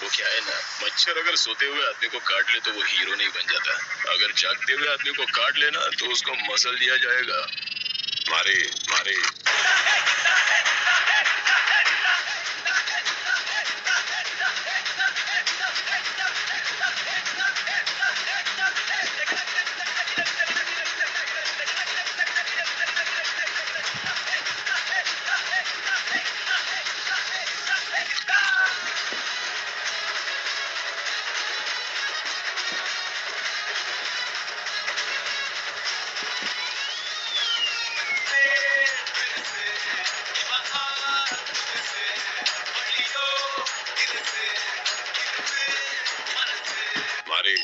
वो क्या है ना, मच्छर अगर सोते हुए आदमी को काट ले तो वो हीरो नहीं बन जाता। अगर जागते हुए आदमी को काट लेना तो उसको मसल दिया जाएगा। मारे मारे मारे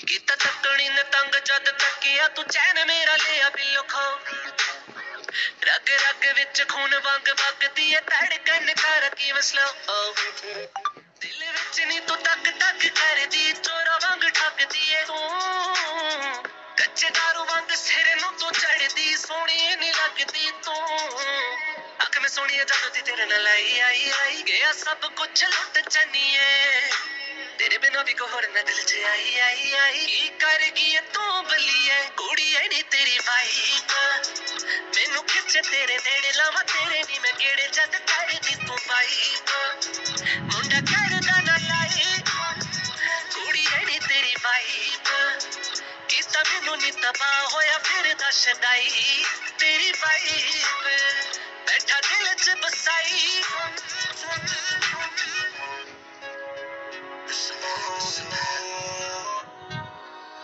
गीता तकनी ने तंग जद तकिया तू चैन मेरा लिया बिल्लो खो रग रग विच खून वांग वगदी है धड़कन कर की मसलो दिल विच नी तू तक तक करदी चोरा वांग ठगदी है तू कच्चे दारू वांग सिर नू तू चढ़दी सोहणी नी लगदी तू अख में सोहणी जद दी तेरे नाल आई आई गया सब कुछ लुट चनिए तेरे बिना भी को होर न दिल च आई की कर गई तू बलिए कुड़ी है नी तेरी वाइब मैनू खिच तेरे नेड़े लावा तेरे नी मैं गेड़े जद कर दी तू वाइब मुंडा करदा ना लाइक कुड़ी है नी तेरी वाइब किस्ता मैनू नी तबाह होया फिर दस दाई तेरी वाइब बैठा दिल च बसाई